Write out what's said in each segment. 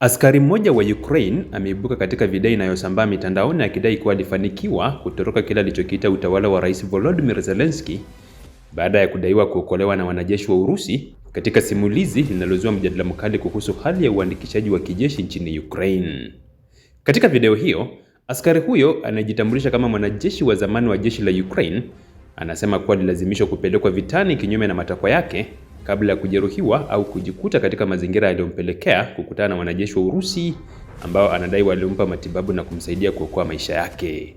Askari mmoja wa Ukraine ameibuka katika video inayosambaa mitandaoni akidai kuwa alifanikiwa kutoroka kile alichokiita utawala wa Rais Volodymyr Zelensky baada ya kudaiwa kuokolewa na wanajeshi wa Urusi, katika simulizi linalozua mjadala mkali kuhusu hali ya uandikishaji wa kijeshi nchini Ukraine. Katika video hiyo, askari huyo anayejitambulisha kama mwanajeshi wa zamani wa jeshi la Ukraine anasema kuwa alilazimishwa kupelekwa vitani kinyume na matakwa yake kabla ya kujeruhiwa au kujikuta katika mazingira yaliyompelekea kukutana na wanajeshi wa Urusi ambao anadai walimpa matibabu na kumsaidia kuokoa maisha yake.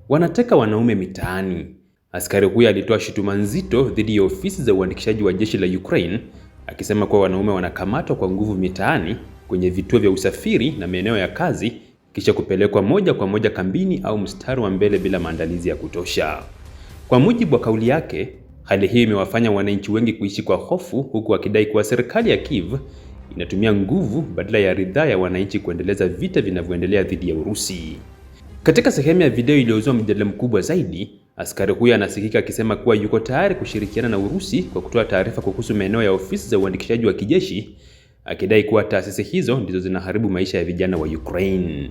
Wanateka wanaume mitaani. Askari huyo alitoa shutuma nzito dhidi ya ofisi za uandikishaji wa jeshi la Ukraine, akisema kuwa wanaume wanakamatwa kwa nguvu mitaani, kwenye vituo vya usafiri na maeneo ya kazi, kisha kupelekwa moja kwa moja kambini au mstari wa mbele bila maandalizi ya kutosha. Kwa mujibu wa kauli yake, hali hii imewafanya wananchi wengi kuishi kwa hofu, huku wakidai kuwa serikali ya Kiev inatumia nguvu badala ya ridhaa ya wananchi kuendeleza vita vinavyoendelea dhidi ya Urusi. Katika sehemu ya video iliyozua mjadala mkubwa zaidi, askari huyo anasikika akisema kuwa yuko tayari kushirikiana na Urusi kwa kutoa taarifa kuhusu maeneo ya ofisi za uandikishaji wa kijeshi, akidai kuwa taasisi hizo ndizo zinaharibu maisha ya vijana wa Ukraine.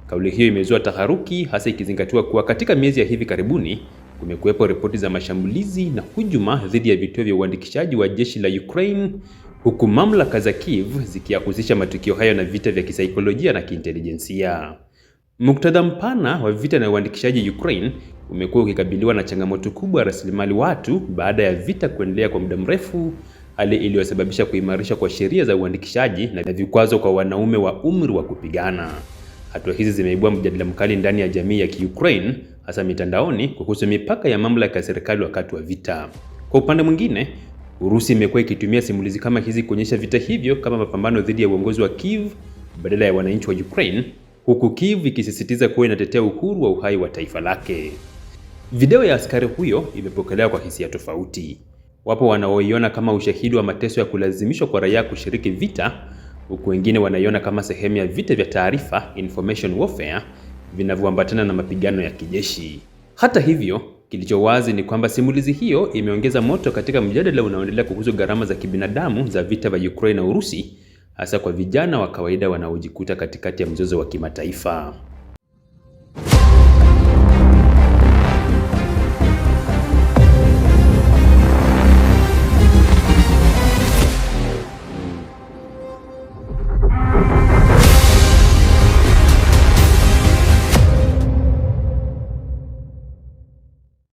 Kauli hiyo imezua taharuki, hasa ikizingatiwa kuwa katika miezi ya hivi karibuni kumekuwepo ripoti za mashambulizi na hujuma dhidi ya vituo vya uandikishaji wa jeshi la Ukraine, huku mamlaka za Kiev zikiyahusisha matukio hayo na vita vya kisaikolojia na kiintelijensia. Muktadha mpana wa vita na uandikishaji Ukraine umekuwa ukikabiliwa na changamoto kubwa ya rasilimali watu baada ya vita kuendelea kwa muda mrefu, hali iliyosababisha kuimarisha kwa sheria za uandikishaji na vikwazo kwa wanaume wa umri wa kupigana. Hatua hizi zimeibua mjadala mkali ndani ya jamii ya Kiukraine, hasa mitandaoni, kuhusu mipaka ya mamlaka ya serikali wakati wa vita. Kwa upande mwingine, Urusi imekuwa ikitumia simulizi kama hizi kuonyesha vita hivyo kama mapambano dhidi ya uongozi wa Kiev badala ya wananchi wa Ukraine, huku Kiev ikisisitiza kuwa inatetea uhuru wa uhai wa taifa lake. Video ya askari huyo imepokelewa kwa hisia tofauti. Wapo wanaoiona kama ushahidi wa mateso ya kulazimishwa kwa raia kushiriki vita, huku wengine wanaiona kama sehemu ya vita vya taarifa, information warfare, vinavyoambatana na mapigano ya kijeshi. Hata hivyo, kilicho wazi ni kwamba simulizi hiyo imeongeza moto katika mjadala unaoendelea kuhusu gharama za kibinadamu za vita vya Ukraine na Urusi, hasa kwa vijana wa kawaida wanaojikuta katikati ya mzozo wa kimataifa.